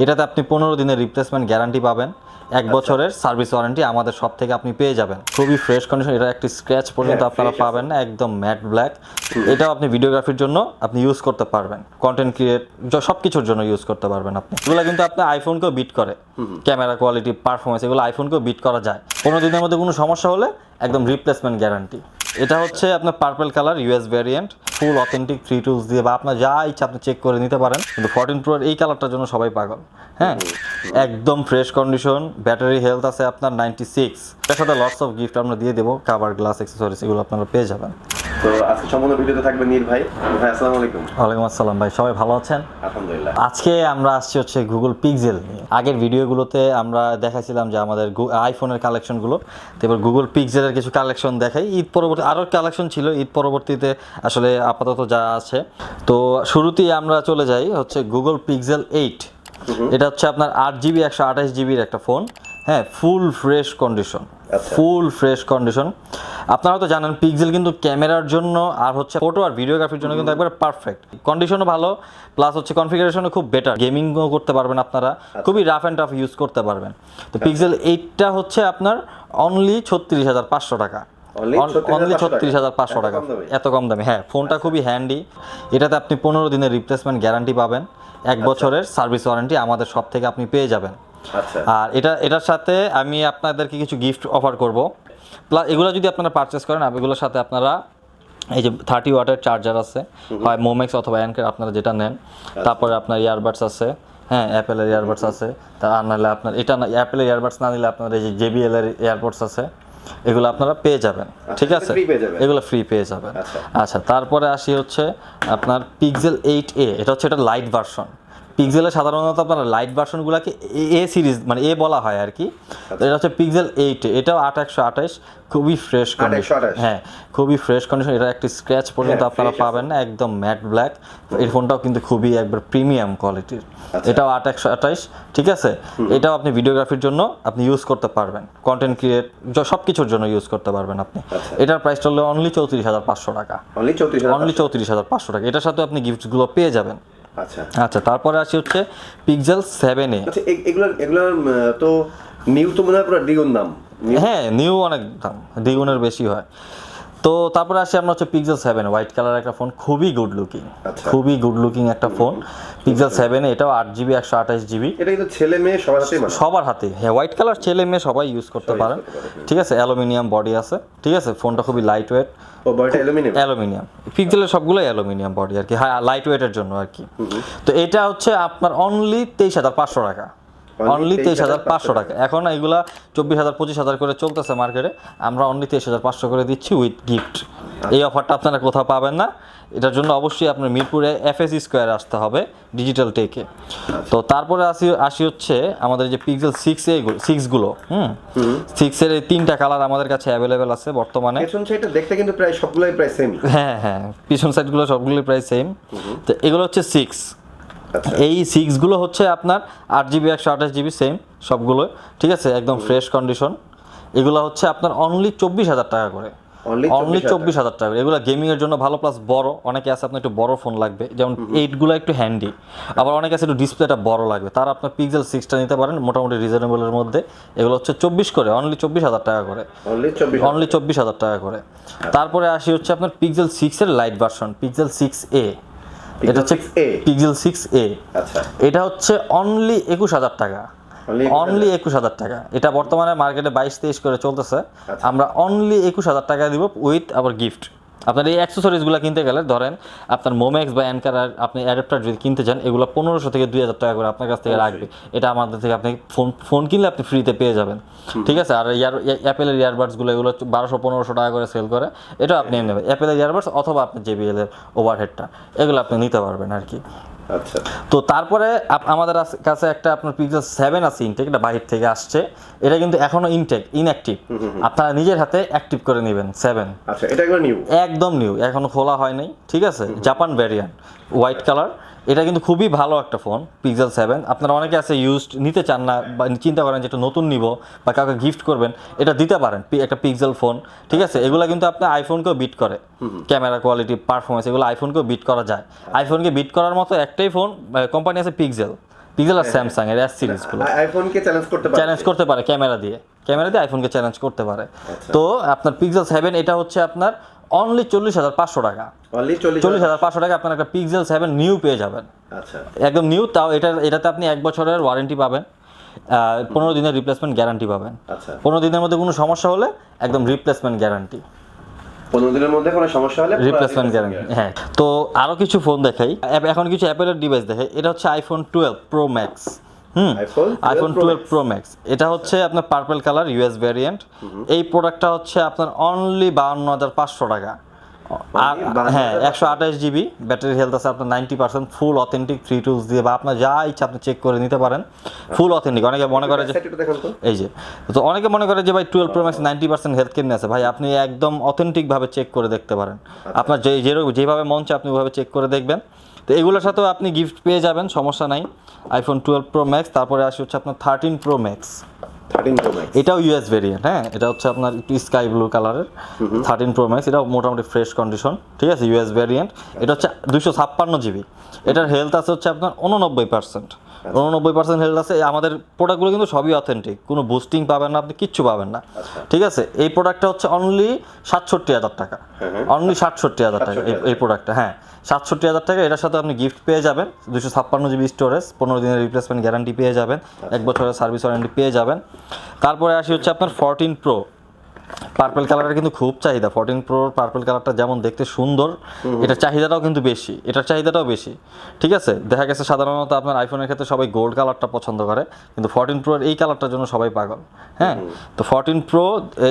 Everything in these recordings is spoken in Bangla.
এটাতে আপনি 15 দিনের রিপ্লেসমেন্ট গ্যারান্টি পাবেন, 1 বছরের সার্ভিস ওয়ারেন্টি আমাদের সব থেকে আপনি পেয়ে যাবেন। খুবই ফ্রেশ কন্ডিশন, এটা একটি স্ক্র্যাচ পর্যন্ত আপনারা পাবেন না, একদম ম্যাট ব্ল্যাক। এটাও আপনি ভিডিওগ্রাফির জন্য আপনি ইউজ করতে পারবেন, কন্টেন্ট ক্রিয়েট সব কিছুর জন্য ইউজ করতে পারবেন আপনি। এগুলো কিন্তু আপনি আইফোনকেও বিট করে, ক্যামেরা কোয়ালিটি, পারফরমেন্স, এগুলো আইফোনকেও বিট করা যায়। 15 দিনের মধ্যে কোনো সমস্যা হলে একদম রিপ্লেসমেন্ট গ্যারান্টি। এটা হচ্ছে আপনার পার্পল কালার ইউএস ভ্যারিয়েন্ট, ফুল অথেন্টিক ফ্রি টুলস দিয়ে বা আপনার যা ইচ্ছা আপনি চেক করে নিতে পারেন। কিন্তু 14 প্রোর এই কালারটার জন্য সবাই পাগল। হ্যাঁ, একদম ফ্রেশ কন্ডিশন, ব্যাটারি হেলথ আছে আপনার 96। এর সাথে লটস অফ গিফট আমরা দিয়ে দেবো, কাভার, গ্লাস, অ্যাক্সেসরিজ, এগুলো আপনারা পেয়ে যাবেন। তো আজকে সম্পূর্ণ ভিডিওতে থাকবে নীর ভাই। ভাই আসসালামু আলাইকুম। ওয়ালাইকুম আসসালাম ভাই, সবাই ভালো আছেন? আলহামদুলিল্লাহ। আজকে আমরা আসছি হচ্ছে গুগল পিক্সেল নিয়ে। আগের ভিডিওগুলোতে আমরা দেখাইছিলাম যে আমাদের আইফোনের কালেকশনগুলো, তো এবার গুগল পিক্সেলের কিছু কালেকশন দেখাই। ঈদ পরবর্তী আরও কালেকশন ছিল, ঈদ পরবর্তীতে আসলে আপাতত যা আছে। তো শুরুতেই আমরা চলে যাই হচ্ছে গুগল পিক্সেল 8। এটা হচ্ছে আপনার 8GB 128GBর একটা ফোন। হ্যাঁ, full fresh condition, full fresh condition. আপনারা হয়তো জানেন পিক্সেল কিন্তু ক্যামেরার জন্য আর হচ্ছে ফটো আর ভিডিওগ্রাফির জন্য কিন্তু একবারে পারফেক্ট। কন্ডিশনও ভালো, প্লাস হচ্ছে কনফিগারেশনও খুব বেটার, গেমিংও করতে পারবেন আপনারা, খুবই রাফ অ্যান্ড টাফ ইউজ করতে পারবেন। তো পিক্সেল 8টা হচ্ছে আপনার অনলি 36,500 টাকা, অনলি 36,500 টাকা, এত কম দামে। হ্যাঁ, ফোনটা খুবই হ্যান্ডি। এটাতে আপনি 15 দিনের রিপ্লেসমেন্ট গ্যারান্টি পাবেন, 1 বছরের সার্ভিস ওয়ারেন্টি আমাদের সব থেকে আপনি পেয়ে যাবেন। আর এটার সাথে আমি আপনাদেরকে কিছু গিফট অফার করব। প্লাস এগুলো যদি আপনারা পারচেস করেন, এগুলোর সাথে আপনারা এই যে 30 ওয়াটের চার্জার আছে, হয় মোমেক্স অথবা অ্যানকার, আপনারা যেটা নেন। তারপরে আপনার ইয়ারবাডস আছে, হ্যাঁ, অ্যাপেলের ইয়ারবাডস আছে। আর নাহলে আপনার এটা না, অ্যাপেলের ইয়ারবাডস না নিলে আপনার এই যে JBL এর ইয়ারবাডস আছে, এগুলো আপনারা পেয়ে যাবেন। ঠিক আছে, এগুলো ফ্রি পেয়ে যাবেন। আচ্ছা, তারপরে আসি হচ্ছে আপনার পিক্সেল 8A। এটা হচ্ছে এটা লাইট ভার্সন। পিক্সেলের সাধারণত আপনার লাইট ভার্সনগুলোকে এ সিরিজ মানে এ বলা হয় আর কি। এটা হচ্ছে পিক্সেল 8A, এটাও 8128, খুবই ফ্রেশ কন্ডিশন। হ্যাঁ, খুবই ফ্রেশ কন্ডিশন, এটা একটি স্ক্র্যাচ পর্যন্ত আপনারা পাবেন না, একদম ম্যাট ব্ল্যাক। এই ফোনটাও কিন্তু খুবই একবার প্রিমিয়াম কোয়ালিটির। এটাও 8128, ঠিক আছে। এটাও আপনি ভিডিওগ্রাফির জন্য আপনি ইউজ করতে পারবেন, কন্টেন্ট ক্রিয়েট সব কিছুর জন্য ইউজ করতে পারবেন আপনি। এটার প্রাইসটা হলো অনলি 34,500 টাকা, অনলি 34,500 টাকা। এটার সাথে আপনি গিফটগুলো পেয়ে যাবেন। আচ্ছা, তারপরে আসি হচ্ছে পিক্সেল 7A। আচ্ছা, এগুলোর তো নিউ তো মনে হয় পুরো দ্বিগুণ দাম। হ্যাঁ, নিউ অনেক দাম, দ্বিগুণের বেশি হয়। তো তারপরে আসি আমরা হচ্ছে পিক্সেল 7, হোয়াইট কালার একটা ফোন, খুবই গুড লুকিং, খুবই গুড লুকিং একটা ফোন, পিক্সেল 7A। এটাও 8GB 128GB। এটা কিন্তু ছেলে মেয়ে সবার হাতে। হ্যাঁ, হোয়াইট কালার ছেলে মেয়ে সবাই ইউজ করতে পারেন। ঠিক আছে, অ্যালুমিনিয়াম বডি আছে। ঠিক আছে, ফোনটা খুবই লাইট ওয়েট। অ্যালুমিনিয়াম, পিক্সেলের সবগুলোই অ্যালুমিনিয়াম বডি আর কি, হ্যাঁ, লাইট ওয়েটের জন্য আর কি। তো এটা হচ্ছে আপনার অনলি 23,500 টাকা, অনলি 23,500 টাকা। এখন এগুলা 24,000 25,000 করে চলতেছে মার্কেটে, আমরা অনলি 23,500 করে দিচ্ছি উইথ গিফট। এই অফারটা আপনারা কোথাও পাবেন না। এটার জন্য অবশ্যই আপনার মিরপুরে FSC স্কোয়ারে আসতে হবে, ডিজিটাল টেকে। তো তারপরে আসি হচ্ছে আমাদের যে পিক্সেল 6গুলো, 6-এর এই 3টা কালার আমাদের কাছে অ্যাভেলেবেল আছে বর্তমানে। পিছন সাইডটা দেখতে কিন্তু প্রায় সবগুলোই প্রায় সেম। হ্যাঁ, পিছন সাইডগুলো সবগুলোই প্রায় সেম। তো এগুলো হচ্ছে 6। এই 6গুলো হচ্ছে আপনার 8GB 128GB সেম সবগুলো। ঠিক আছে, একদম ফ্রেশ কন্ডিশন। এগুলো হচ্ছে আপনার অনলি 24,000 টাকা করে, অনলি 24,000 টাকা। এগুলো গেমিং এর জন্য ভালো, প্লাস বড়। অনেকে আছে আপনার একটু বড় ফোন লাগবে, যেমন 8গুলো একটু হ্যান্ডি, আবার অনেকে আছে একটু ডিসপ্লেটা বড় লাগবে, তারা আপনার পিক্সেল 6টা নিতে পারেন, মোটামুটি রিজনেবলের মধ্যে। এগুলো হচ্ছে 24 করে, অনলি 24,000 টাকা করে, অনলি 24,000 টাকা করে। তারপরে আসি হচ্ছে আপনার পিক্সেল 6-এর লাইট ভার্সন, পিক্সেল 6A। এটা হচ্ছে পিক্সেল 6A। আচ্ছা, এটা হচ্ছে অনলি 21,000 টাকা, অনলি 21,000 টাকা। এটা বর্তমানে মার্কেটে 22-23 করে চলতেছে। আমরা অনলি 21,000 টাকা দিব উইথ আবার গিফট। আপনার এই অ্যাক্সেসরিজগুলো কিনতে গেলে ধরেন আপনার মোমেক্স বা অ্যানকার আপনি অ্যাডাপ্টার যদি কিনতে চান, এগুলো 1500 থেকে 2,000 টাকা করে আপনার কাছ থেকে রাখবে। এটা আমাদের থেকে আপনি ফোন কিনলে আপনি ফ্রিতে পেয়ে যাবেন। ঠিক আছে, আর অ্যাপেলের ইয়ারবাডসগুলো এগুলো 1200-1500 টাকা করে সেল করে, এটা আপনি নেবেন। অ্যাপেলের ইয়ারবাডস অথবা আপনি JBL এর ওভারহেডটা, এগুলো আপনি নিতে পারবেন আর কি। আচ্ছা, তো তারপরে আমাদের কাছে একটা আপনার পিক্সেল 7 আছে ইনটেক, এটা বাহির থেকে আসছে। এটা কিন্তু এখনো ইনঅ্যাক্টিভ, আপনারা নিজের হাতে অ্যাক্টিভ করে নেবেন 7। আচ্ছা, এটা একদম নিউ, এখনো খোলা হয় নাই। ঠিক আছে, জাপান ভ্যারিয়েন্ট, হোয়াইট কালার। এটা কিন্তু খুবই ভালো একটা ফোন, পিক্সেল 7। আপনারা অনেকে আছে ইউজড নিতে চান না, বা চিন্তা করেন যে একটা নতুন নিব বা কাউকে গিফট করবেন, এটা দিতে পারেন একটা পিক্সেল ফোন। ঠিক আছে, এগুলো কিন্তু আপনার আইফোনকেও বিট করে, ক্যামেরা কোয়ালিটি, পারফরমেন্স, এগুলো আইফোনকেও বিট করা যায়। আইফোনকে বিট করার মতো একটাই ফোন কোম্পানি আছে পিক্সেল, পিক্সেল আর স্যামসাং এর এস সিরিজগুলো আইফোনকে চ্যালেঞ্জ করতে পারে। চ্যালেঞ্জ করতে পারে ক্যামেরা দিয়ে আইফোনকে চ্যালেঞ্জ করতে পারে। তো আপনার পিক্সেল 7 এটা হচ্ছে আপনার অনলি 40,500 টাকা। অনলি 40,500 টাকা আপনার একটা পিক্সেল 7 নিউ পেয়ে যাবেন, আচ্ছা একদম নিউ। তাও এটাতে আপনি 1 বছরের ওয়ারেন্টি পাবেন, 15 দিনের রিপ্লেসমেন্ট গ্যারান্টি পাবেন। আচ্ছা 15 দিনের মধ্যে কোনো সমস্যা হলে একদম রিপ্লেসমেন্ট গ্যারান্টি, 15 দিনের মধ্যে কোনো সমস্যা হলে রিপ্লেসমেন্ট গ্যারান্টি। হ্যাঁ, তো আরও কিছু ফোন দেখাই, এখন কিছু অ্যাপেলের ডিভাইস দেখাই। এটা হচ্ছে iPhone 12 pro max. IPhone 12 pro max, এটা হচ্ছে আপনার পার্পল কালার ইউএস ভ্যারিয়েন্ট। এই প্রোডাক্টটা হচ্ছে আপনার অনলি 52,500 টাকা। আর হ্যাঁ 128 জিবি ব্যাটারি হেলথ আছে আপনার 90%, ফুল অথেন্টিক ফ্রি টুলস দিয়ে বা আপনার যা ইচ্ছা আপনি চেক করে নিতে পারেন, ফুল অথেন্টিক। অনেকে মনে করে যে এই যে, তো অনেকে মনে করে যে ভাই 12 প্রো ম্যাক্স 90% হেলথ কেমনি আছে, ভাই আপনি একদম অথেন্টিকভাবে চেক করে দেখতে পারেন। আপনার যেভাবে মন চায় আপনি ওইভাবে চেক করে দেখবেন। তো এগুলোর সাথেও আপনি গিফট পেয়ে যাবেন, সমস্যা নাই। আইফোন 12 প্রো ম্যাক্স, তারপরে আসে হচ্ছে আপনার 13 প্রো ম্যাক্স। এটাও ইউএস ভেরিয়েন্ট। হ্যাঁ, এটা হচ্ছে আপনার একটু স্কাই ব্লু কালারের 13 প্রো ম্যাক্স। এটাও মোটামুটি ফ্রেশ কন্ডিশন, ঠিক আছে, ইউএস ভেরিয়েন্ট। এটা হচ্ছে 256 জিবি। এটার হেলথ আছে হচ্ছে আপনার 89%। 89% হেলথ আছে। আমাদের প্রোডাক্টগুলো কিন্তু সবই অথেন্টিক, কোনো বুস্টিং পাবেন না, আপনি কিচ্ছু পাবেন না, ঠিক আছে। এই প্রোডাক্টটা হচ্ছে অনলি 67,000 টাকা, অনলি 67,000 টাকা এই প্রোডাক্টটা। হ্যাঁ 67,000 টাকা। এটার সাথে আপনি গিফট পেয়ে যাবেন 256 জিবি স্টোরেজ, 15 দিনের রিপ্লেসমেন্ট গ্যারান্টি পেয়ে যাবেন, 1 বছরের সার্ভিস ওয়ারেন্টি পেয়ে যাবেন। তারপরে আসি হচ্ছে আপনার 14 প্রো। পার্পল কালারের কিন্তু খুব চাহিদা। 14 প্রোর পার্পল কালারটা যেমন দেখতে সুন্দর, এটার চাহিদাটাও কিন্তু বেশি, ঠিক আছে। দেখা গেছে সাধারণত আপনার আইফোনের ক্ষেত্রে সবাই গোল্ড কালারটা পছন্দ করে, কিন্তু 14 প্রোর এই কালারটার জন্য সবাই পাগল। হ্যাঁ, তো 14 প্রো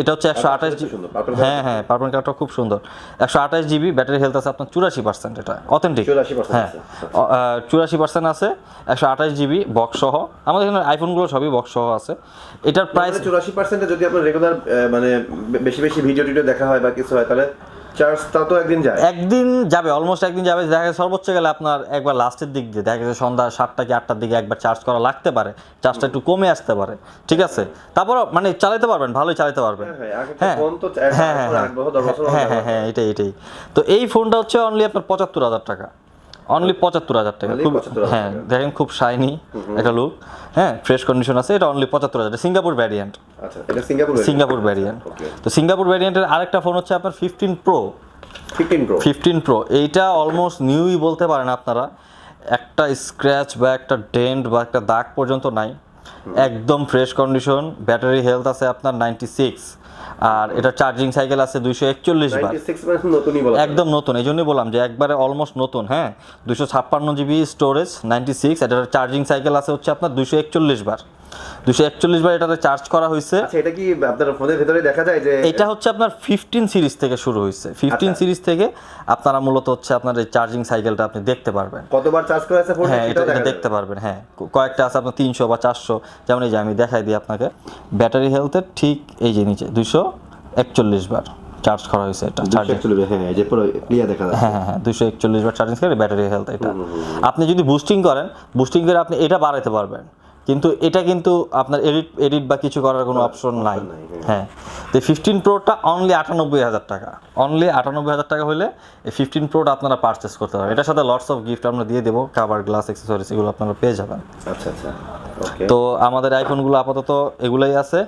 এটা হচ্ছে 128 জিবি। হ্যাঁ পার্পল কালারটা খুব সুন্দর। 128 জিবি ব্যাটারি হেলথ আছে আপনার 84%। এটা অথেন্টিক। হ্যাঁ 84% আছে, 128 জিবি বক্স সহ। আমাদের এখানে আইফোনগুলো সবই বক্স সহ আছে। এটার প্রাইস 84%। যদি আপনার রেগুলার মানে বেশি ভিডিও দেখা হয় বা কিছু হয়, তাহলে চার্জটা তো একদিন যাবে, অলমোস্ট একদিন যাবে। দেখা গেছে সর্বোচ্চ গেলে আপনার একবার লাস্টের দিক দিয়ে দেখা গেছে সন্ধ্যা 7টা কি 8টার দিকে একবার চার্জ করা লাগতে পারে, চার্জটা একটু কমে আসতে পারে, ঠিক আছে। তারপর মানে চালাতে পারবেন, ভালোই চালাতে পারবেন। হ্যাঁ এটাই। তো এই ফোনটা হচ্ছে অনলি আপনার 75,000 টাকা, অনলি 75,000 টাকা। খুব হ্যাঁ দেখেন খুব শাইনি একটা লুক, হ্যাঁ ফ্রেশ কন্ডিশন আছে। এটা অনলি 75,000। Singapore variant. আচ্ছা, এটা সিঙ্গাপুর ভ্যারিয়েন্ট। তো সিঙ্গাপুর ভ্যারিয়েন্টের আরেকটা ফোন হচ্ছে আপনার 15 প্রো। এইটা অলমোস্ট নিউই বলতে পারেন আপনারা, একটা স্ক্র্যাচ বা একটা ডেন্ট বা একটা দাগ পর্যন্ত নাই, একদম ফ্রেশ কন্ডিশন। ব্যাটারি হেলথ আছে আপনার 96, আর এটা চার্জিং সাইকেল আছে 241 বার, একদম নতুন। এই জন্যই বললাম যে একবারে অলমোস্ট নতুন। হ্যাঁ 256 জিবি স্টোরেজ, 96। এটার চার্জিং সাইকেল আছে হচ্ছে আপনার 241 বার, 241 বার এটাতে চার্জ করা হয়েছে। আচ্ছা, এটা কি আপনার ফোনের ভিতরে দেখা যায় যে এটা হচ্ছে আপনার 15 সিরিজ থেকে শুরু হয়েছে। 15 সিরিজ থেকে আপনারা মূলত হচ্ছে আপনার এই চার্জিং সাইকেলটা আপনি দেখতে পারবেন, কতবার চার্জ করা আছে ফোনে, হ্যাঁ এটা দেখতে পারবেন। হ্যাঁ কয়েকটা আছে আপনার 300 বা 400, যেমন এই যে আমি দেখাই দিই আপনাকে। ব্যাটারি হেলথের ঠিক এই যে নিচে 241 বার চার্জ করা হয়েছে। এটা চার্জিং, হ্যাঁ এই যে পুরো ক্লিয়ার দেখা যাচ্ছে। হ্যাঁ 241 বার চার্জিং করে ব্যাটারি হেলথ। এটা আপনি যদি বুস্টিং করে আপনি এটা বাড়াতে পারবেন, কিন্তু এটা কিন্তু আপনার এডিট বা কিছু করার কোনো অপশন নাই। হ্যাঁ তো 15 প্রোটা অনলি 98,000 টাকা, অনলি 98,000 টাকা হলে এই 15 প্রোটা আপনারা পারচেস করতে পারবেন। এটার সাথে লটস অফ গিফট আমরা দিয়ে দেবো, কাভার, গ্লাস, অ্যাক্সেসরিজ এগুলো আপনারা পেয়ে যাবেন। আচ্ছা ওকে। তো আমাদের আইফোনগুলো আপাতত এগুলোই আছে।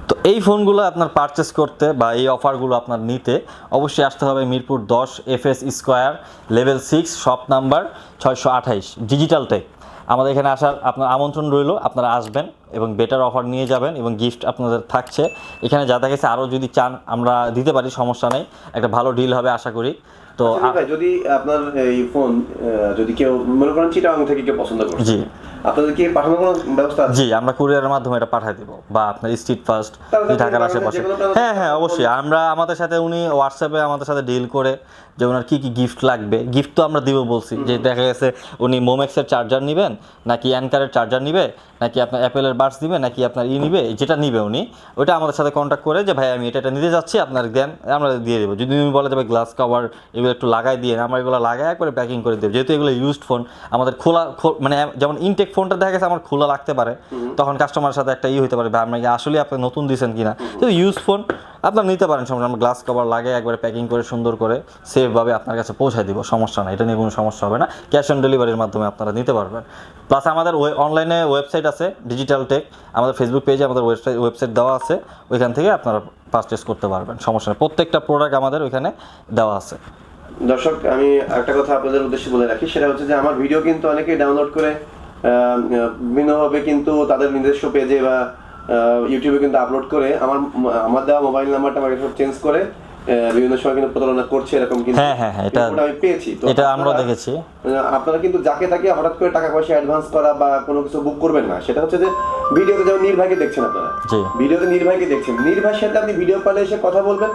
তো এই ফোনগুলো আপনার পারচেস করতে বা এই অফারগুলো আপনার নিতে অবশ্যই আসতে হবে Mirpur 10 FS square level 6 shop number 628 digital tech. আমাদের এখানে আসার আপনার আমন্ত্রণ রইল, আপনারা আসবেন এবং বেটার অফার নিয়ে যাবেন এবং গিফট আপনাদের থাকছে। এখানে যা দেখা গেছে আরও যদি চান আমরা দিতে পারি, সমস্যা নেই, একটা ভালো ডিল হবে আশা করি। তো যদি আপনার এই ফোন যদি কেউ মনে করেন চিটাগাং থেকে কেউ পছন্দ করে, জি আপনাদের কি পাঠানোর কোনো ব্যবস্থা আছে? জি আমরা কুরিয়ারের মাধ্যমে এটা পাঠিয়ে দেবো, বা আপনার স্ট্রিট ফাস্ট ঢাকার আশেপাশে। হ্যাঁ অবশ্যই আমরা আমাদের সাথে উনি হোয়াটসঅ্যাপে আমাদের সাথে ডিল করে যে ওনার কী গিফট লাগবে, গিফট তো আমরা দিব বলছি। যে দেখা গেছে উনি মোমেক্সের চার্জার নেবেন, নাকি অ্যানকারের চার্জার নিবে, নাকি আপনার অ্যাপেলের বাডস দিবে, নাকি আপনার নিবে, যেটা নিবে উনি ওইটা আমাদের সাথে কন্ট্যাক্ট করে যে ভাই আমি এটা নিতে যাচ্ছি আপনার দেন, আমরা দিয়ে দেবো। যদি উনি বলে যে ভাই গ্লাস কভার এগুলো এগুলো একটু লাগাই দিয়ে আমরা এগুলো লাগাই একবারে প্যাকিং করে দেব। যেহেতু এগুলো ইউজড ফোন, আমাদের খোলা মানে যেমন ইনটেক ফোনটা দেখা গেছে আমার খোলা লাগতে পারে, তখন কাস্টমারের সাথে একটা হইতে পারে বা আমরা আসলে আপনি নতুন দিয়েছেন কিনা। কিন্তু ইউজ ফোন আপনার নিতে পারেন, সমস্যা আমরা গ্লাস কভার লাগে একবারে প্যাকিং করে সুন্দর করে সেফভাবে আপনার কাছে পৌঁছায় দিব, সমস্যা না, এটা নিয়ে কোনো সমস্যা হবে না। ক্যাশ অন ডেলিভারির মাধ্যমে আপনারা নিতে পারবেন। প্লাস আমাদের অনলাইনে ওয়েবসাইট আছে ডিজিটাল টেক, আমাদের ফেসবুক পেজে আমাদের ওয়েবসাইট দেওয়া আছে, ওইখান থেকে আপনারা পারচেস করতে পারবেন, সমস্যা নেই। প্রত্যেকটা প্রোডাক্ট আমাদের ওইখানে দেওয়া আছে। দর্শক আমি একটা কথা আপনাদের উদ্দেশ্যে বলে রাখি, সেটা হচ্ছে যে আমার ভিডিও কিন্তু অনেকেই ডাউনলোড করে বিভিন্নভাবে কিন্তু তাদের নিজস্ব পেজে বা ইউটিউবে কিন্তু আপলোড করে আমার দেওয়া মোবাইল নাম্বারটা মাইক্রোসফট চেঞ্জ করে বিভিন্ন সময় কিন্তু প্রতারণা করছে, এরকম কিন্তু হ্যাঁ এটা আমি পেয়েছি। তো এটা আমরা দেখেছি। আপনারা কিন্তু যাকে তাকে হঠাৎ করে টাকা পয়সা অ্যাডভান্স করা বা কোনো কিছু বুক করবেন না। সেটা হচ্ছে যে ভিডিওতে যেমন নির্ভয়কে দেখছেন আপনারা, ভিডিওতে নির্ভয়কে দেখছেন, নির্ভয়ের সাথে আপনি ভিডিও কলে এসে কথা বলবেন,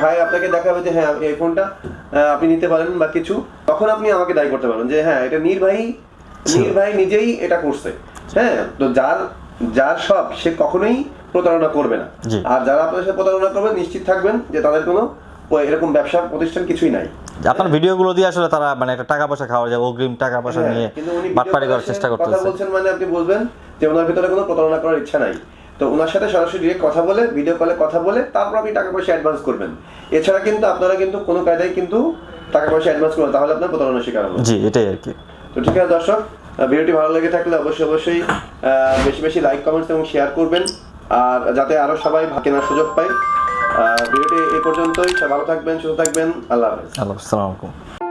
ভাই আপনাকে দেখাবে যে হ্যাঁ এই ফোনটা আপনি নিতে পারেন বা কিছু, তখন আপনি আমাকে দায়ী করতে পারবেন যে হ্যাঁ এটা নির্ভয় নিজেই এটা করছে। হ্যাঁ, তো যার সব সে কখনোই প্রতারণা করবে না। আর যারা আপনাদের সাথে প্রতারণা করবে নিশ্চিত থাকবেন যে তাদের কোনো এরকম ব্যবসা প্রতিষ্ঠান কিছুই নাই। আপনার ভিডিওগুলো দিয়ে আসলে তারা মানে একটা টাকা পয়সা খাওয়া যায়, অগ্রিম টাকা পয়সা নিয়ে বাটপাড়ি করার চেষ্টা করতেছে। কথা বলছেন মানে আপনি বুঝবেন যে ওনার ভিতরে কোনো প্রতারণা করার ইচ্ছা নাই। তো ওনার সাথে সরাসরি ডিরেক্ট কথা বলে, ভিডিও কলে কথা বলে তারপর আপনি টাকা পয়সা অ্যাডভান্স করবেন। এছাড়া কিন্তু আপনারা কিন্তু কোনো কায়দায় কিন্তু টাকা পয়সা অ্যাডভান্স করবেন, তাহলে আপনার প্রতারণার শিকার হবেন। জি, এটাই আর কি। তো ঠিক আছে দর্শক, ভিডিওটি ভালো লেগে থাকলে অবশ্যই বেশি বেশি লাইক, কমেন্টস এবং শেয়ার করবেন, আর যাতে আরো সবাই কেনার সুযোগ পায়। ভিডিওটি এই পর্যন্তই। ভালো থাকবেন, সুস্থ থাকবেন। আল্লাহ হাফেজ। আসসালামু আলাইকুম।